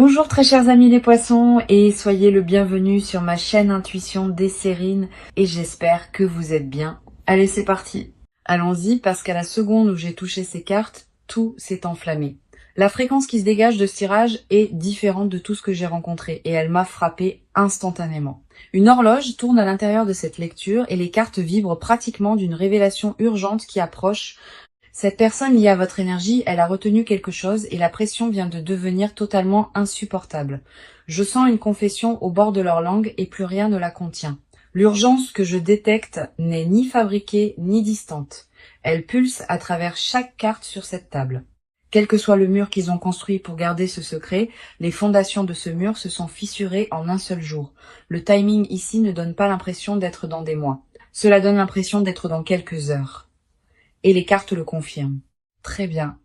Bonjour très chers amis les poissons et soyez le bienvenu sur ma chaîne Intuition Desserine et j'espère que vous êtes bien. Allez c'est parti. Allons-y parce qu'à la seconde où j'ai touché ces cartes, tout s'est enflammé. La fréquence qui se dégage de ce tirage est différente de tout ce que j'ai rencontré et elle m'a frappé instantanément. Une horloge tourne à l'intérieur de cette lecture et les cartes vibrent pratiquement d'une révélation urgente qui approche. Cette personne liée à votre énergie, elle a retenu quelque chose et la pression vient de devenir totalement insupportable. Je sens une confession au bord de leur langue et plus rien ne la contient. L'urgence que je détecte n'est ni fabriquée ni distante. Elle pulse à travers chaque carte sur cette table. Quel que soit le mur qu'ils ont construit pour garder ce secret, les fondations de ce mur se sont fissurées en un seul jour. Le timing ici ne donne pas l'impression d'être dans des mois. Cela donne l'impression d'être dans quelques heures. Et les cartes le confirment. Très bien.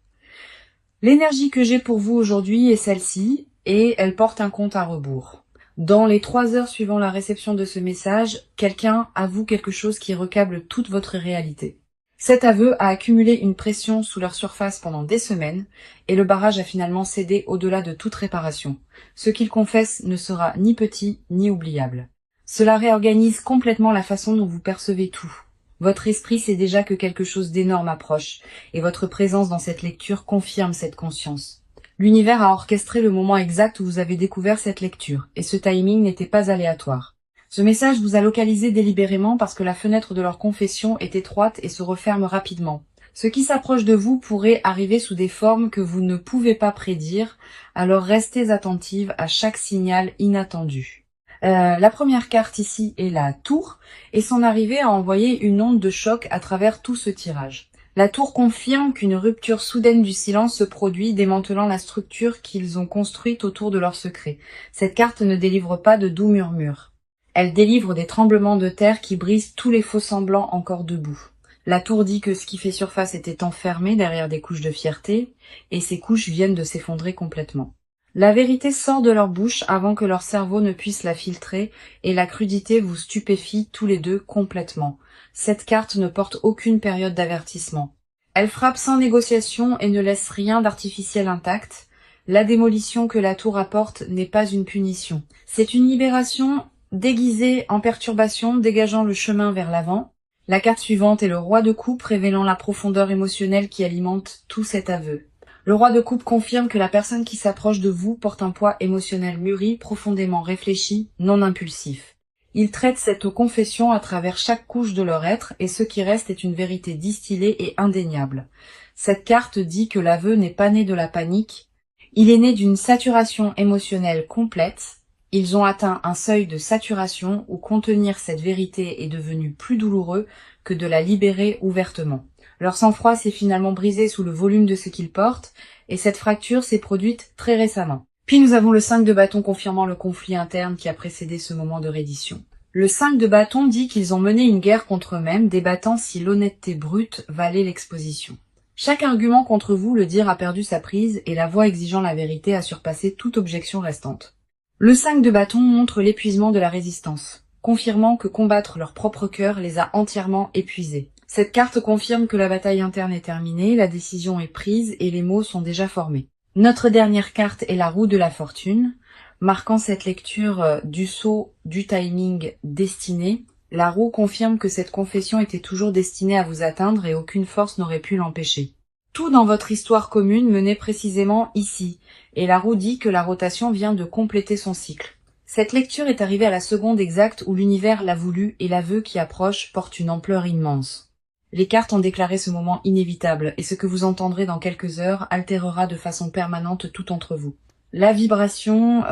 L'énergie que j'ai pour vous aujourd'hui est celle-ci, et elle porte un compte à rebours. Dans les 3 heures suivant la réception de ce message, quelqu'un avoue quelque chose qui recable toute votre réalité. Cet aveu a accumulé une pression sous leur surface pendant des semaines, et le barrage a finalement cédé au-delà de toute réparation. Ce qu'il confesse ne sera ni petit ni oubliable. Cela réorganise complètement la façon dont vous percevez tout. Votre esprit sait déjà que quelque chose d'énorme approche, et votre présence dans cette lecture confirme cette conscience. L'univers a orchestré le moment exact où vous avez découvert cette lecture, et ce timing n'était pas aléatoire. Ce message vous a localisé délibérément parce que la fenêtre de leur confession est étroite et se referme rapidement. Ce qui s'approche de vous pourrait arriver sous des formes que vous ne pouvez pas prédire, alors restez attentive à chaque signal inattendu. La première carte ici est la tour, et son arrivée a envoyé une onde de choc à travers tout ce tirage. La tour confirme qu'une rupture soudaine du silence se produit, démantelant la structure qu'ils ont construite autour de leur secret. Cette carte ne délivre pas de doux murmures. Elle délivre des tremblements de terre qui brisent tous les faux semblants encore debout. La tour dit que ce qui fait surface était enfermé derrière des couches de fierté, et ces couches viennent de s'effondrer complètement. La vérité sort de leur bouche avant que leur cerveau ne puisse la filtrer et la crudité vous stupéfie tous les deux complètement. Cette carte ne porte aucune période d'avertissement. Elle frappe sans négociation et ne laisse rien d'artificiel intact. La démolition que la tour apporte n'est pas une punition. C'est une libération déguisée en perturbation, dégageant le chemin vers l'avant. La carte suivante est le roi de coupe, révélant la profondeur émotionnelle qui alimente tout cet aveu. Le roi de coupe confirme que la personne qui s'approche de vous porte un poids émotionnel mûri, profondément réfléchi, non impulsif. Il traite cette confession à travers chaque couche de leur être et ce qui reste est une vérité distillée et indéniable. Cette carte dit que l'aveu n'est pas né de la panique, il est né d'une saturation émotionnelle complète. Ils ont atteint un seuil de saturation où contenir cette vérité est devenu plus douloureux que de la libérer ouvertement. Leur sang-froid s'est finalement brisé sous le volume de ce qu'ils portent, et cette fracture s'est produite très récemment. Puis nous avons le 5 de bâton confirmant le conflit interne qui a précédé ce moment de reddition. Le 5 de bâton dit qu'ils ont mené une guerre contre eux-mêmes, débattant si l'honnêteté brute valait l'exposition. Chaque argument contre vous, le dire, a perdu sa prise, et la voix exigeant la vérité a surpassé toute objection restante. Le 5 de bâton montre l'épuisement de la résistance, confirmant que combattre leur propre cœur les a entièrement épuisés. Cette carte confirme que la bataille interne est terminée, la décision est prise et les mots sont déjà formés. Notre dernière carte est la roue de la fortune, marquant cette lecture du sceau du timing destiné. La roue confirme que cette confession était toujours destinée à vous atteindre et aucune force n'aurait pu l'empêcher. Tout dans votre histoire commune menait précisément ici, et la roue dit que la rotation vient de compléter son cycle. Cette lecture est arrivée à la seconde exacte où l'univers l'a voulu et l'aveu qui approche porte une ampleur immense. Les cartes ont déclaré ce moment inévitable, et ce que vous entendrez dans quelques heures altérera de façon permanente tout entre vous. La vibration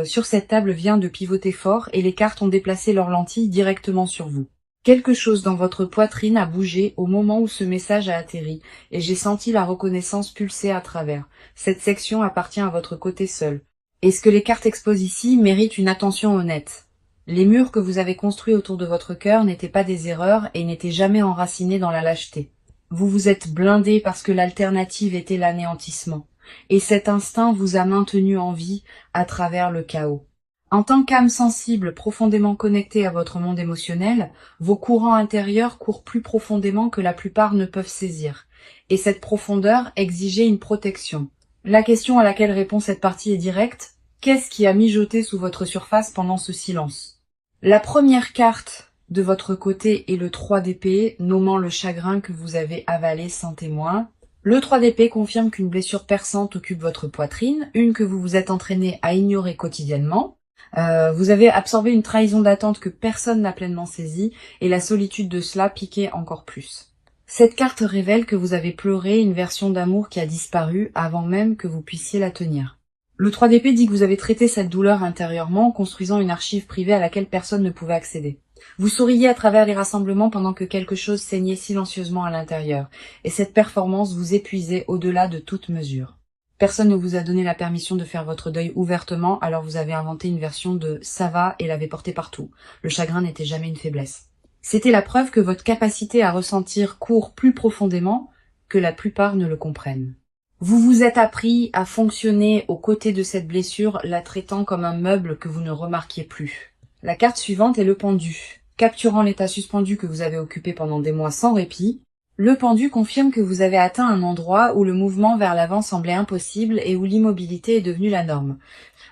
sur cette table vient de pivoter fort, et les cartes ont déplacé leurs lentilles directement sur vous. Quelque chose dans votre poitrine a bougé au moment où ce message a atterri, et j'ai senti la reconnaissance pulser à travers. Cette section appartient à votre côté seul. Et ce que les cartes exposent ici mérite une attention honnête. Les murs que vous avez construits autour de votre cœur n'étaient pas des erreurs et n'étaient jamais enracinés dans la lâcheté. Vous vous êtes blindé parce que l'alternative était l'anéantissement. Et cet instinct vous a maintenu en vie à travers le chaos. En tant qu'âme sensible profondément connectée à votre monde émotionnel, vos courants intérieurs courent plus profondément que la plupart ne peuvent saisir. Et cette profondeur exigeait une protection. La question à laquelle répond cette partie est directe. Qu'est-ce qui a mijoté sous votre surface pendant ce silence? La première carte de votre côté est le 3 d'épée, nommant le chagrin que vous avez avalé sans témoin. Le 3 d'épée confirme qu'une blessure perçante occupe votre poitrine, une que vous vous êtes entraîné à ignorer quotidiennement. Vous avez absorbé une trahison d'attente que personne n'a pleinement saisie, et la solitude de cela piquait encore plus. Cette carte révèle que vous avez pleuré une version d'amour qui a disparu avant même que vous puissiez la tenir. Le 3 d'épée dit que vous avez traité cette douleur intérieurement en construisant une archive privée à laquelle personne ne pouvait accéder. Vous souriez à travers les rassemblements pendant que quelque chose saignait silencieusement à l'intérieur, et cette performance vous épuisait au-delà de toute mesure. Personne ne vous a donné la permission de faire votre deuil ouvertement, alors vous avez inventé une version de « ça va » et l'avez porté partout. Le chagrin n'était jamais une faiblesse. C'était la preuve que votre capacité à ressentir court plus profondément que la plupart ne le comprennent. Vous vous êtes appris à fonctionner aux côtés de cette blessure, la traitant comme un meuble que vous ne remarquiez plus. La carte suivante est le pendu. Capturant l'état suspendu que vous avez occupé pendant des mois sans répit, le pendu confirme que vous avez atteint un endroit où le mouvement vers l'avant semblait impossible et où l'immobilité est devenue la norme.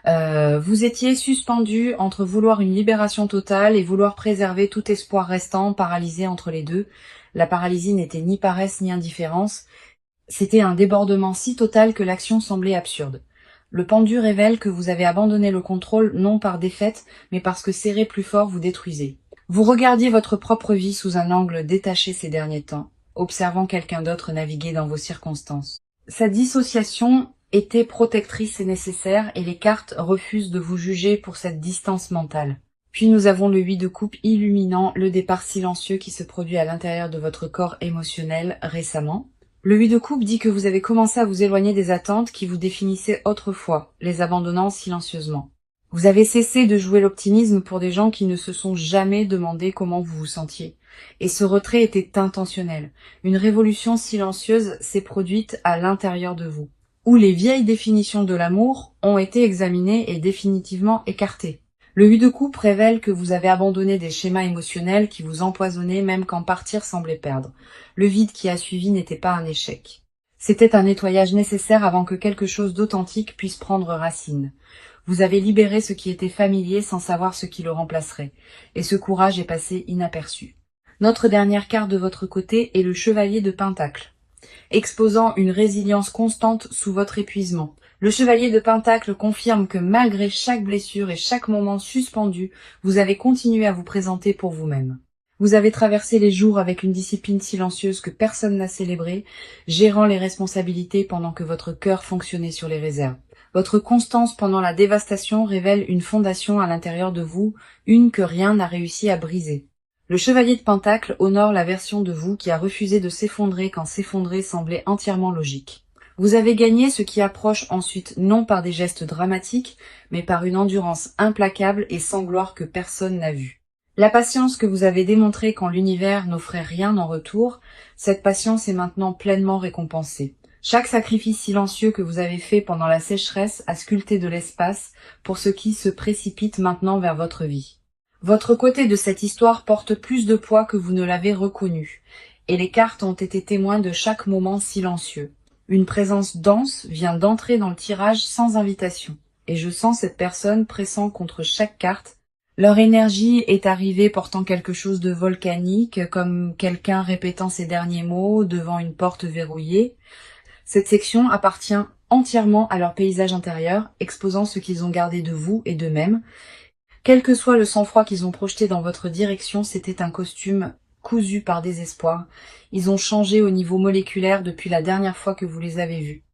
Vous étiez suspendu entre vouloir une libération totale et vouloir préserver tout espoir restant, paralysé entre les deux. La paralysie n'était ni paresse ni indifférence. C'était un débordement si total que l'action semblait absurde. Le pendu révèle que vous avez abandonné le contrôle non par défaite, mais parce que serré plus fort vous détruisez. Vous regardiez votre propre vie sous un angle détaché ces derniers temps, observant quelqu'un d'autre naviguer dans vos circonstances. Sa dissociation était protectrice et nécessaire, et les cartes refusent de vous juger pour cette distance mentale. Puis nous avons le 8 de coupe illuminant le départ silencieux qui se produit à l'intérieur de votre corps émotionnel récemment. Le 8 de coupe dit que vous avez commencé à vous éloigner des attentes qui vous définissaient autrefois, les abandonnant silencieusement. Vous avez cessé de jouer l'optimisme pour des gens qui ne se sont jamais demandé comment vous vous sentiez. Et ce retrait était intentionnel. Une révolution silencieuse s'est produite à l'intérieur de vous, où les vieilles définitions de l'amour ont été examinées et définitivement écartées. Le 8 de coupe révèle que vous avez abandonné des schémas émotionnels qui vous empoisonnaient même quand partir semblait perdre. Le vide qui a suivi n'était pas un échec. C'était un nettoyage nécessaire avant que quelque chose d'authentique puisse prendre racine. Vous avez libéré ce qui était familier sans savoir ce qui le remplacerait, et ce courage est passé inaperçu. Notre dernière carte de votre côté est le chevalier de Pentacle, exposant une résilience constante sous votre épuisement. Le chevalier de Pentacle confirme que malgré chaque blessure et chaque moment suspendu, vous avez continué à vous présenter pour vous-même. Vous avez traversé les jours avec une discipline silencieuse que personne n'a célébrée, gérant les responsabilités pendant que votre cœur fonctionnait sur les réserves. Votre constance pendant la dévastation révèle une fondation à l'intérieur de vous, une que rien n'a réussi à briser. Le chevalier de Pentacle honore la version de vous qui a refusé de s'effondrer quand s'effondrer semblait entièrement logique. Vous avez gagné ce qui approche ensuite non par des gestes dramatiques, mais par une endurance implacable et sans gloire que personne n'a vue. La patience que vous avez démontrée quand l'univers n'offrait rien en retour, cette patience est maintenant pleinement récompensée. Chaque sacrifice silencieux que vous avez fait pendant la sécheresse a sculpté de l'espace pour ce qui se précipite maintenant vers votre vie. Votre côté de cette histoire porte plus de poids que vous ne l'avez reconnu, et les cartes ont été témoins de chaque moment silencieux. Une présence dense vient d'entrer dans le tirage sans invitation, et je sens cette personne pressant contre chaque carte. Leur énergie est arrivée portant quelque chose de volcanique, comme quelqu'un répétant ses derniers mots devant une porte verrouillée. Cette section appartient entièrement à leur paysage intérieur, exposant ce qu'ils ont gardé de vous et d'eux-mêmes. Quel que soit le sang-froid qu'ils ont projeté dans votre direction, c'était un costume cousu par désespoir. Ils ont changé au niveau moléculaire depuis la dernière fois que vous les avez vus.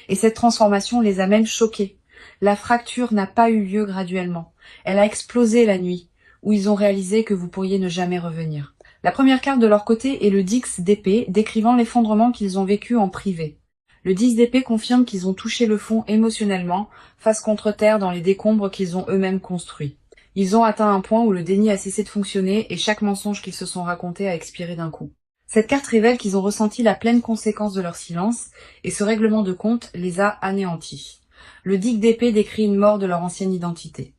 Et cette transformation les a même choqués. La fracture n'a pas eu lieu graduellement. Elle a explosé la nuit, où ils ont réalisé que vous pourriez ne jamais revenir. La première carte de leur côté est le 10 d'épée, décrivant l'effondrement qu'ils ont vécu en privé. Le 10 d'épée confirme qu'ils ont touché le fond émotionnellement, face contre terre dans les décombres qu'ils ont eux-mêmes construits. Ils ont atteint un point où le déni a cessé de fonctionner et chaque mensonge qu'ils se sont raconté a expiré d'un coup. Cette carte révèle qu'ils ont ressenti la pleine conséquence de leur silence et ce règlement de compte les a anéantis. Le 10 d'épée décrit une mort de leur ancienne identité.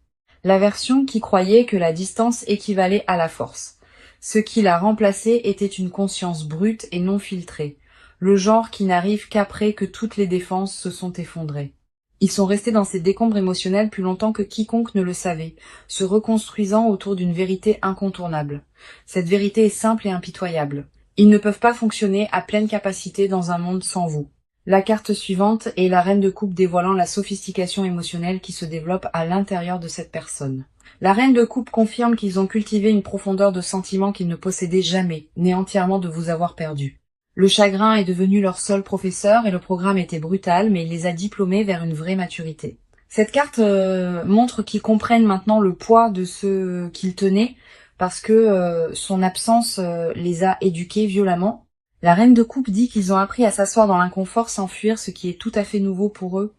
La version qui croyait que la distance équivalait à la force. Ce qui l'a remplacé était une conscience brute et non filtrée, le genre qui n'arrive qu'après que toutes les défenses se sont effondrées. Ils sont restés dans ces décombres émotionnels plus longtemps que quiconque ne le savait, se reconstruisant autour d'une vérité incontournable. Cette vérité est simple et impitoyable. Ils ne peuvent pas fonctionner à pleine capacité dans un monde sans vous. La carte suivante est la reine de coupe dévoilant la sophistication émotionnelle qui se développe à l'intérieur de cette personne. La reine de coupe confirme qu'ils ont cultivé une profondeur de sentiments qu'ils ne possédaient jamais, née entièrement de vous avoir perdu. Le chagrin est devenu leur seul professeur et le programme était brutal, mais il les a diplômés vers une vraie maturité. Cette carte montre qu'ils comprennent maintenant le poids de ce qu'ils tenaient, parce que son absence les a éduqués violemment. La reine de coupe dit qu'ils ont appris à s'asseoir dans l'inconfort sans fuir ce qui est tout à fait nouveau pour eux,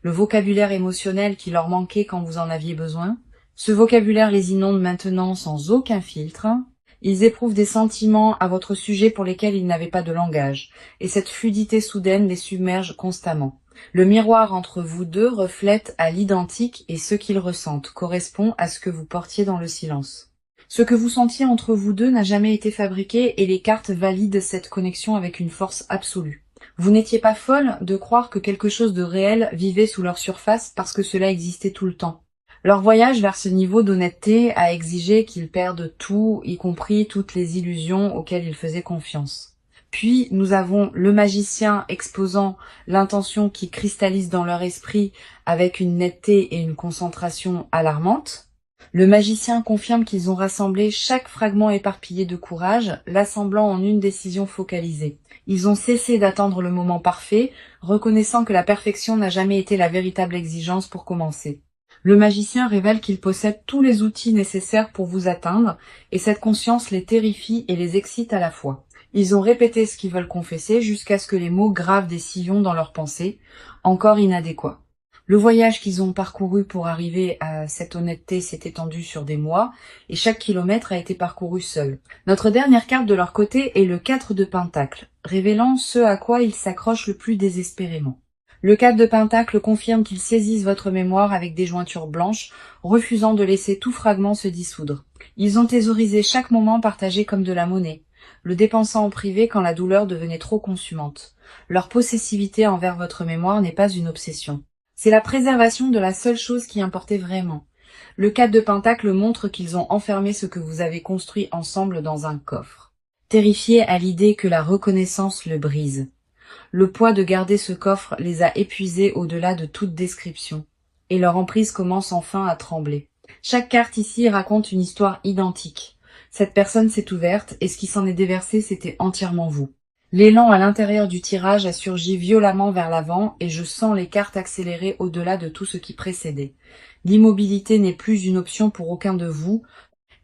le vocabulaire émotionnel qui leur manquait quand vous en aviez besoin. Ce vocabulaire les inonde maintenant sans aucun filtre. Ils éprouvent des sentiments à votre sujet pour lesquels ils n'avaient pas de langage, et cette fluidité soudaine les submerge constamment. Le miroir entre vous deux reflète à l'identique et ce qu'ils ressentent correspond à ce que vous portiez dans le silence. Ce que vous sentiez entre vous deux n'a jamais été fabriqué et les cartes valident cette connexion avec une force absolue. Vous n'étiez pas folle de croire que quelque chose de réel vivait sous leur surface parce que cela existait tout le temps. Leur voyage vers ce niveau d'honnêteté a exigé qu'ils perdent tout, y compris toutes les illusions auxquelles ils faisaient confiance. Puis nous avons le magicien exposant l'intention qui cristallise dans leur esprit avec une netteté et une concentration alarmantes. Le magicien confirme qu'ils ont rassemblé chaque fragment éparpillé de courage, l'assemblant en une décision focalisée. Ils ont cessé d'attendre le moment parfait, reconnaissant que la perfection n'a jamais été la véritable exigence pour commencer. Le magicien révèle qu'il possède tous les outils nécessaires pour vous atteindre, et cette conscience les terrifie et les excite à la fois. Ils ont répété ce qu'ils veulent confesser jusqu'à ce que les mots gravent des sillons dans leurs pensées, encore inadéquats. Le voyage qu'ils ont parcouru pour arriver à cette honnêteté s'est étendu sur des mois, et chaque kilomètre a été parcouru seul. Notre dernière carte de leur côté est le 4 de Pentacle, révélant ce à quoi ils s'accrochent le plus désespérément. Le 4 de Pentacle confirme qu'ils saisissent votre mémoire avec des jointures blanches, refusant de laisser tout fragment se dissoudre. Ils ont thésaurisé chaque moment partagé comme de la monnaie, le dépensant en privé quand la douleur devenait trop consumante. Leur possessivité envers votre mémoire n'est pas une obsession. C'est la préservation de la seule chose qui importait vraiment. Le 4 de Pentacle montre qu'ils ont enfermé ce que vous avez construit ensemble dans un coffre. Terrifiés à l'idée que la reconnaissance le brise. Le poids de garder ce coffre les a épuisés au-delà de toute description, et leur emprise commence enfin à trembler. Chaque carte ici raconte une histoire identique. Cette personne s'est ouverte, et ce qui s'en est déversé, c'était entièrement vous. L'élan à l'intérieur du tirage a surgi violemment vers l'avant, et je sens les cartes accélérer au-delà de tout ce qui précédait. L'immobilité n'est plus une option pour aucun de vous.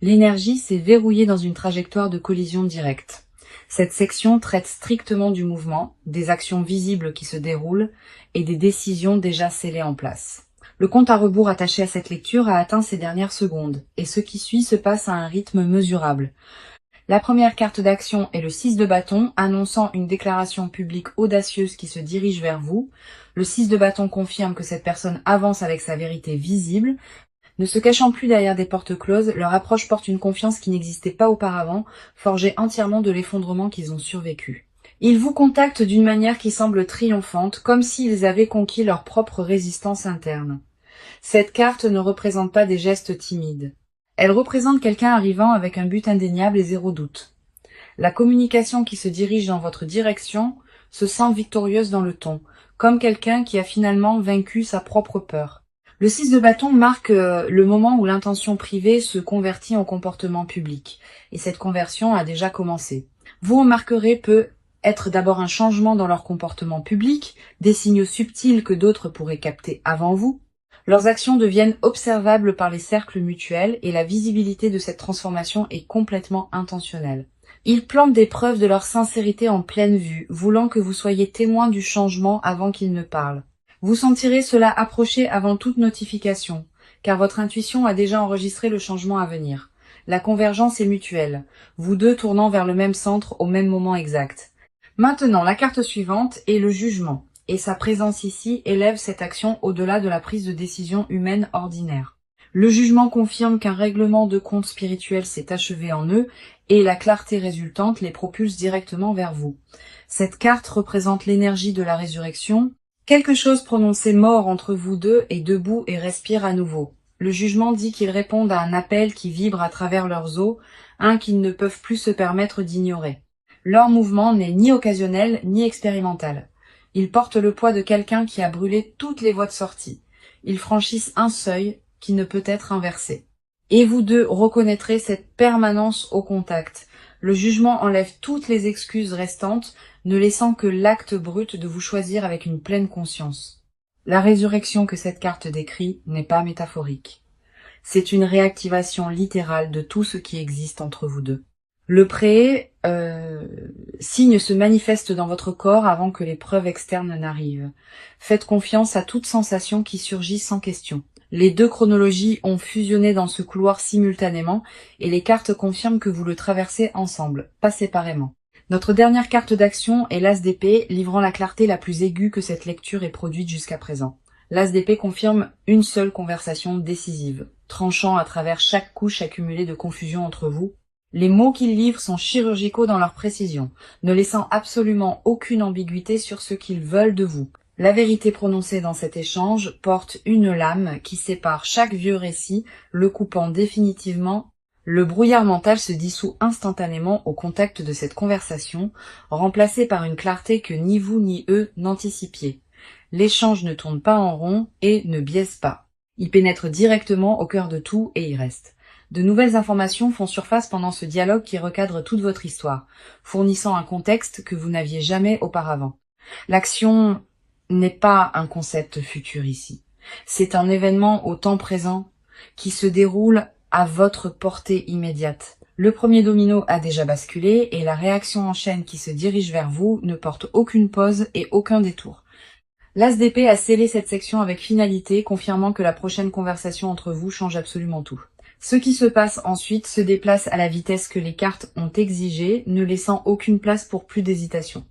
L'énergie s'est verrouillée dans une trajectoire de collision directe. Cette section traite strictement du mouvement, des actions visibles qui se déroulent et des décisions déjà scellées en place. Le compte à rebours attaché à cette lecture a atteint ses dernières secondes, et ce qui suit se passe à un rythme mesurable. La première carte d'action est le 6 de bâton, annonçant une déclaration publique audacieuse qui se dirige vers vous. Le 6 de bâton confirme que cette personne avance avec sa vérité visible. Ne se cachant plus derrière des portes closes, leur approche porte une confiance qui n'existait pas auparavant, forgée entièrement de l'effondrement qu'ils ont survécu. Ils vous contactent d'une manière qui semble triomphante, comme s'ils avaient conquis leur propre résistance interne. Cette carte ne représente pas des gestes timides. Elle représente quelqu'un arrivant avec un but indéniable et zéro doute. La communication qui se dirige dans votre direction se sent victorieuse dans le ton, comme quelqu'un qui a finalement vaincu sa propre peur. Le 6 de bâton marque le moment où l'intention privée se convertit en comportement public, et cette conversion a déjà commencé. Vous remarquerez peut être d'abord un changement dans leur comportement public, des signaux subtils que d'autres pourraient capter avant vous. Leurs actions deviennent observables par les cercles mutuels et la visibilité de cette transformation est complètement intentionnelle. Ils plantent des preuves de leur sincérité en pleine vue, voulant que vous soyez témoin du changement avant qu'ils ne parlent. Vous sentirez cela approcher avant toute notification, car votre intuition a déjà enregistré le changement à venir. La convergence est mutuelle, vous deux tournant vers le même centre au même moment exact. Maintenant, la carte suivante est le jugement, et sa présence ici élève cette action au-delà de la prise de décision humaine ordinaire. Le jugement confirme qu'un règlement de compte spirituel s'est achevé en eux, et la clarté résultante les propulse directement vers vous. Cette carte représente l'énergie de la résurrection. Quelque chose prononcé mort entre vous deux est debout et respire à nouveau. Le jugement dit qu'ils répondent à un appel qui vibre à travers leurs os, un qu'ils ne peuvent plus se permettre d'ignorer. Leur mouvement n'est ni occasionnel ni expérimental. Ils portent le poids de quelqu'un qui a brûlé toutes les voies de sortie. Ils franchissent un seuil qui ne peut être inversé. Et vous deux reconnaîtrez cette permanence au contact. Le jugement enlève toutes les excuses restantes, ne laissant que l'acte brut de vous choisir avec une pleine conscience. La résurrection que cette carte décrit n'est pas métaphorique. C'est une réactivation littérale de tout ce qui existe entre vous deux. Le signe se manifeste dans votre corps avant que les preuves externes n'arrivent. Faites confiance à toute sensation qui surgit sans question. Les deux chronologies ont fusionné dans ce couloir simultanément et les cartes confirment que vous le traversez ensemble, pas séparément. Notre dernière carte d'action est l'As d'épée, livrant la clarté la plus aiguë que cette lecture ait produite jusqu'à présent. L'As d'épée confirme une seule conversation décisive, tranchant à travers chaque couche accumulée de confusion entre vous. Les mots qu'ils livrent sont chirurgicaux dans leur précision, ne laissant absolument aucune ambiguïté sur ce qu'ils veulent de vous. La vérité prononcée dans cet échange porte une lame qui sépare chaque vieux récit, le coupant définitivement. Le brouillard mental se dissout instantanément au contact de cette conversation, remplacée par une clarté que ni vous ni eux n'anticipiez. L'échange ne tourne pas en rond et ne biaise pas. Il pénètre directement au cœur de tout et y reste. De nouvelles informations font surface pendant ce dialogue qui recadre toute votre histoire, fournissant un contexte que vous n'aviez jamais auparavant. L'action n'est pas un concept futur ici. C'est un événement au temps présent qui se déroule à votre portée immédiate. Le premier domino a déjà basculé et la réaction en chaîne qui se dirige vers vous ne porte aucune pause et aucun détour. L'As d'épée a scellé cette section avec finalité, confirmant que la prochaine conversation entre vous change absolument tout. Ce qui se passe ensuite se déplace à la vitesse que les cartes ont exigée, ne laissant aucune place pour plus d'hésitation.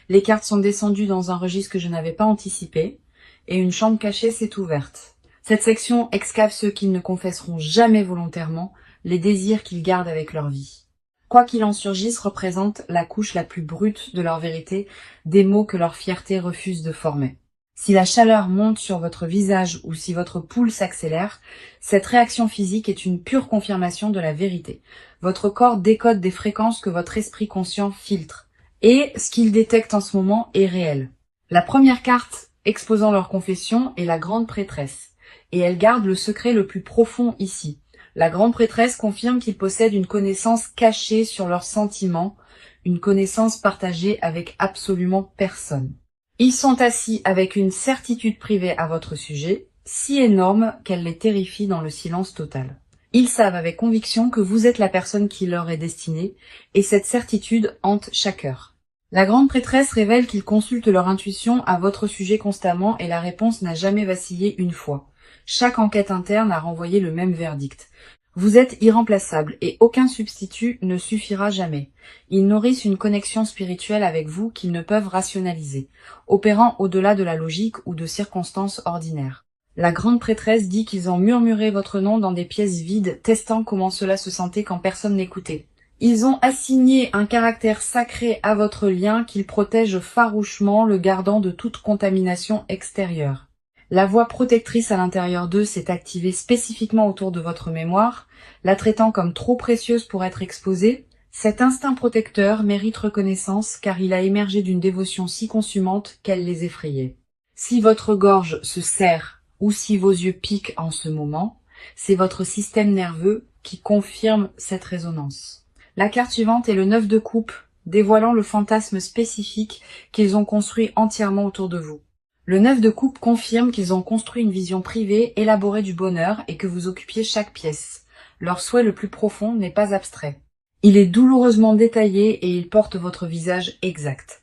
Les cartes sont descendues dans un registre que je n'avais pas anticipé, et une chambre cachée s'est ouverte. Cette section excave ceux qui ne confesseront jamais volontairement les désirs qu'ils gardent avec leur vie. Quoi qu'il en surgisse représente la couche la plus brute de leur vérité, des mots que leur fierté refuse de former. Si la chaleur monte sur votre visage ou si votre pouls s'accélère, cette réaction physique est une pure confirmation de la vérité. Votre corps décode des fréquences que votre esprit conscient filtre. Et ce qu'il détecte en ce moment est réel. La première carte exposant leur confession est la grande prêtresse. Et elle garde le secret le plus profond ici. La grande prêtresse confirme qu'ils possèdent une connaissance cachée sur leurs sentiments, une connaissance partagée avec absolument personne. Ils sont assis avec une certitude privée à votre sujet, si énorme qu'elle les terrifie dans le silence total. Ils savent avec conviction que vous êtes la personne qui leur est destinée, et cette certitude hante chaque heure. La grande prêtresse révèle qu'ils consultent leur intuition à votre sujet constamment et la réponse n'a jamais vacillé une fois. Chaque enquête interne a renvoyé le même verdict. Vous êtes irremplaçable et aucun substitut ne suffira jamais. Ils nourrissent une connexion spirituelle avec vous qu'ils ne peuvent rationaliser, opérant au-delà de la logique ou de circonstances ordinaires. La grande prêtresse dit qu'ils ont murmuré votre nom dans des pièces vides, testant comment cela se sentait quand personne n'écoutait. Ils ont assigné un caractère sacré à votre lien qu'ils protègent farouchement, le gardant de toute contamination extérieure. La voix protectrice à l'intérieur d'eux s'est activée spécifiquement autour de votre mémoire, la traitant comme trop précieuse pour être exposée. Cet instinct protecteur mérite reconnaissance car il a émergé d'une dévotion si consumante qu'elle les effrayait. Si votre gorge se serre ou si vos yeux piquent en ce moment, c'est votre système nerveux qui confirme cette résonance. La carte suivante est le 9 de coupe, dévoilant le fantasme spécifique qu'ils ont construit entièrement autour de vous. Le 9 de coupe confirme qu'ils ont construit une vision privée, élaborée du bonheur et que vous occupiez chaque pièce. Leur souhait le plus profond n'est pas abstrait. Il est douloureusement détaillé et il porte votre visage exact.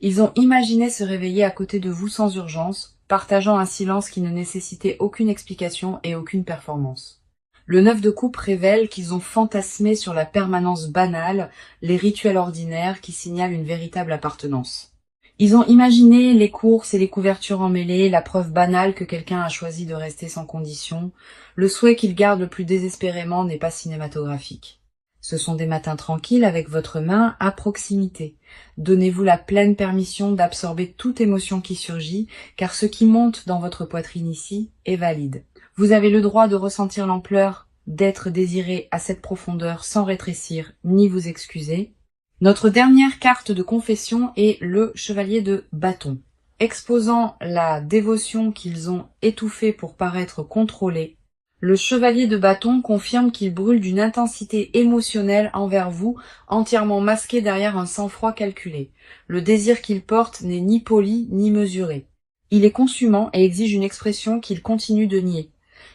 Ils ont imaginé se réveiller à côté de vous sans urgence, partageant un silence qui ne nécessitait aucune explication et aucune performance. Le 9 de coupe révèle qu'ils ont fantasmé sur la permanence banale, les rituels ordinaires qui signalent une véritable appartenance. Ils ont imaginé les courses et les couvertures emmêlées, la preuve banale que quelqu'un a choisi de rester sans condition. Le souhait qu'ils gardent le plus désespérément n'est pas cinématographique. Ce sont des matins tranquilles avec votre main à proximité. Donnez-vous la pleine permission d'absorber toute émotion qui surgit, car ce qui monte dans votre poitrine ici est valide. Vous avez le droit de ressentir l'ampleur d'être désiré à cette profondeur sans rétrécir ni vous excuser. Notre dernière carte de confession est le chevalier de bâton. Exposant la dévotion qu'ils ont étouffée pour paraître contrôlés, le chevalier de bâton confirme qu'il brûle d'une intensité émotionnelle envers vous, entièrement masqué derrière un sang-froid calculé. Le désir qu'il porte n'est ni poli ni mesuré. Il est consumant et exige une expression qu'il continue de nier.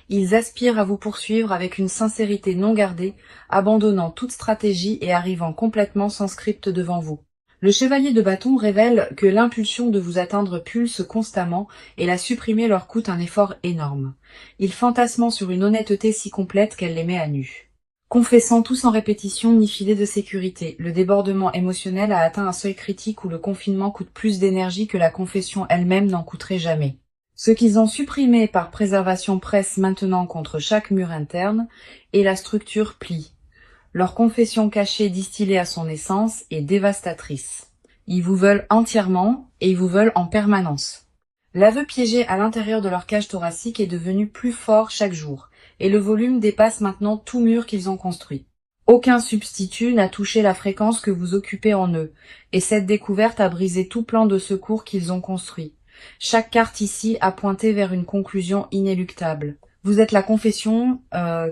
Ils aspirent à vous poursuivre avec une sincérité non gardée, abandonnant toute stratégie et arrivant complètement sans script devant vous. Le chevalier de bâton révèle que l'impulsion de vous atteindre pulse constamment et la supprimer leur coûte un effort énorme. Ils fantasment sur une honnêteté si complète qu'elle les met à nu. Confessant tout sans répétition ni filet de sécurité, le débordement émotionnel a atteint un seuil critique où le confinement coûte plus d'énergie que la confession elle-même n'en coûterait jamais. Ce qu'ils ont supprimé par préservation presse maintenant contre chaque mur interne, et la structure plie. Leur confession cachée distillée à son essence est dévastatrice. Ils vous veulent entièrement et ils vous veulent en permanence. L'aveu piégé à l'intérieur de leur cage thoracique est devenu plus fort chaque jour, et le volume dépasse maintenant tout mur qu'ils ont construit. Aucun substitut n'a touché la fréquence que vous occupez en eux, et cette découverte a brisé tout plan de secours qu'ils ont construit. Chaque carte ici a pointé vers une conclusion inéluctable. Vous êtes la confession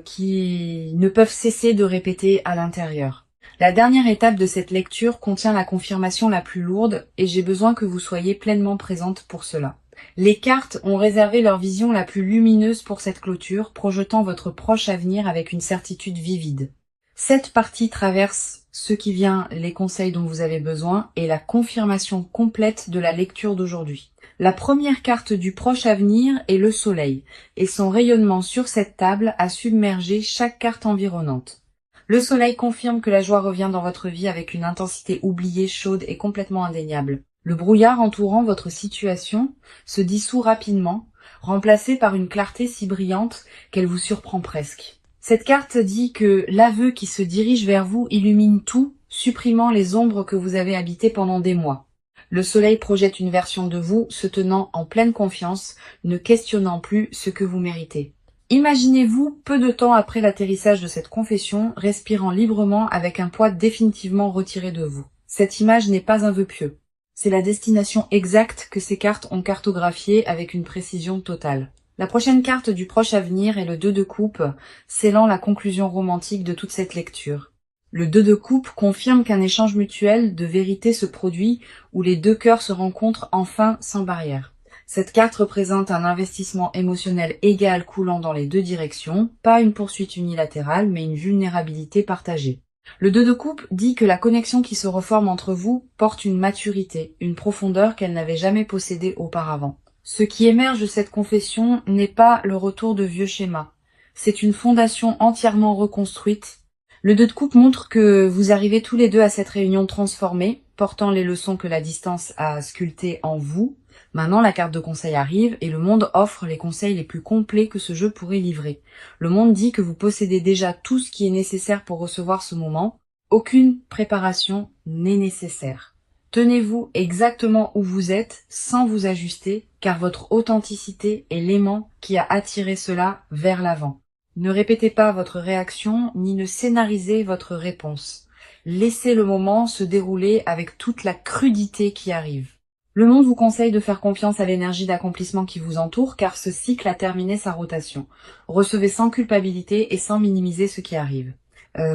qui ne peuvent cesser de répéter à l'intérieur. La dernière étape de cette lecture contient la confirmation la plus lourde et j'ai besoin que vous soyez pleinement présente pour cela. Les cartes ont réservé leur vision la plus lumineuse pour cette clôture, projetant votre proche avenir avec une certitude vivide. Cette partie traverse ce qui vient, les conseils dont vous avez besoin et la confirmation complète de la lecture d'aujourd'hui. La première carte du proche avenir est le soleil, et son rayonnement sur cette table a submergé chaque carte environnante. Le soleil confirme que la joie revient dans votre vie avec une intensité oubliée, chaude et complètement indéniable. Le brouillard entourant votre situation se dissout rapidement, remplacé par une clarté si brillante qu'elle vous surprend presque. Cette carte dit que l'aveu qui se dirige vers vous illumine tout, supprimant les ombres que vous avez habitées pendant des mois. Le soleil projette une version de vous se tenant en pleine confiance, ne questionnant plus ce que vous méritez. Imaginez-vous, peu de temps après l'atterrissage de cette confession, respirant librement avec un poids définitivement retiré de vous. Cette image n'est pas un vœu pieux. C'est la destination exacte que ces cartes ont cartographiée avec une précision totale. La prochaine carte du proche avenir est le 2 de coupe, scellant la conclusion romantique de toute cette lecture. Le 2 de coupe confirme qu'un échange mutuel de vérité se produit où les deux cœurs se rencontrent enfin sans barrière. Cette carte représente un investissement émotionnel égal coulant dans les deux directions, pas une poursuite unilatérale mais une vulnérabilité partagée. Le 2 de coupe dit que la connexion qui se reforme entre vous porte une maturité, une profondeur qu'elle n'avait jamais possédée auparavant. Ce qui émerge de cette confession n'est pas le retour de vieux schémas. C'est une fondation entièrement reconstruite. Le 2 de coupe montre que vous arrivez tous les deux à cette réunion transformée, portant les leçons que la distance a sculptées en vous. Maintenant, la carte de conseil arrive et le monde offre les conseils les plus complets que ce jeu pourrait livrer. Le monde dit que vous possédez déjà tout ce qui est nécessaire pour recevoir ce moment. Aucune préparation n'est nécessaire. Tenez-vous exactement où vous êtes sans vous ajuster, car votre authenticité est l'aimant qui a attiré cela vers l'avant. Ne répétez pas votre réaction, ni ne scénarisez votre réponse. Laissez le moment se dérouler avec toute la crudité qui arrive. Le monde vous conseille de faire confiance à l'énergie d'accomplissement qui vous entoure, car ce cycle a terminé sa rotation. Recevez sans culpabilité et sans minimiser ce qui arrive.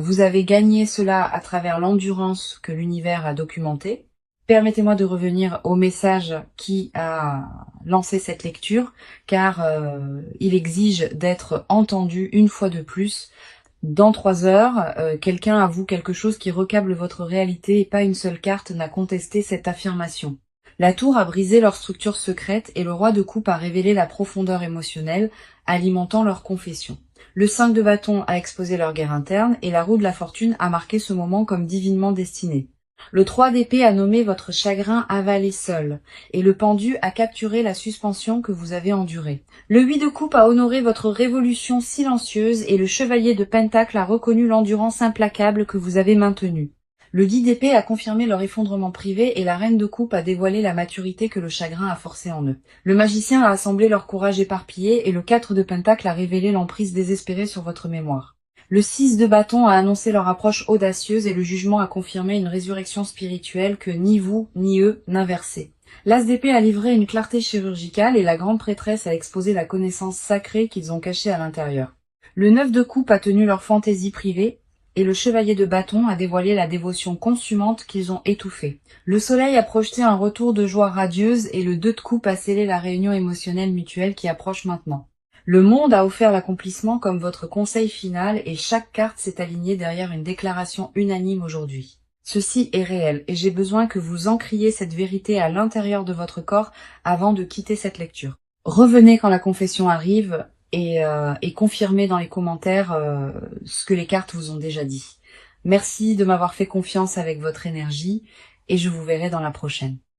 Vous avez gagné cela à travers l'endurance que l'univers a documentée. Permettez-moi de revenir au message qui a lancé cette lecture, car il exige d'être entendu une fois de plus. Dans 3 heures, quelqu'un avoue quelque chose qui recable votre réalité et pas une seule carte n'a contesté cette affirmation. La tour a brisé leur structure secrète et le roi de coupe a révélé la profondeur émotionnelle, alimentant leur confession. Le 5 de bâton a exposé leur guerre interne et la roue de la fortune a marqué ce moment comme divinement destiné. Le 3 d'épée a nommé votre chagrin avalé seul, et le pendu a capturé la suspension que vous avez endurée. Le 8 de coupe a honoré votre révolution silencieuse, et le chevalier de pentacle a reconnu l'endurance implacable que vous avez maintenue. Le 10 d'épée a confirmé leur effondrement privé, et la reine de coupe a dévoilé la maturité que le chagrin a forcée en eux. Le magicien a assemblé leur courage éparpillé, et le 4 de pentacle a révélé l'emprise désespérée sur votre mémoire. Le 6 de bâton a annoncé leur approche audacieuse et le jugement a confirmé une résurrection spirituelle que ni vous ni eux n'inversaient. L'as d'épée a livré une clarté chirurgicale et la grande prêtresse a exposé la connaissance sacrée qu'ils ont cachée à l'intérieur. Le 9 de coupe a tenu leur fantaisie privée et le chevalier de bâton a dévoilé la dévotion consumante qu'ils ont étouffée. Le soleil a projeté un retour de joie radieuse et le 2 de coupe a scellé la réunion émotionnelle mutuelle qui approche maintenant. Le monde a offert l'accomplissement comme votre conseil final et chaque carte s'est alignée derrière une déclaration unanime aujourd'hui. Ceci est réel et j'ai besoin que vous ancriez cette vérité à l'intérieur de votre corps avant de quitter cette lecture. Revenez quand la confession arrive et confirmez dans les commentaires ce que les cartes vous ont déjà dit. Merci de m'avoir fait confiance avec votre énergie et je vous verrai dans la prochaine.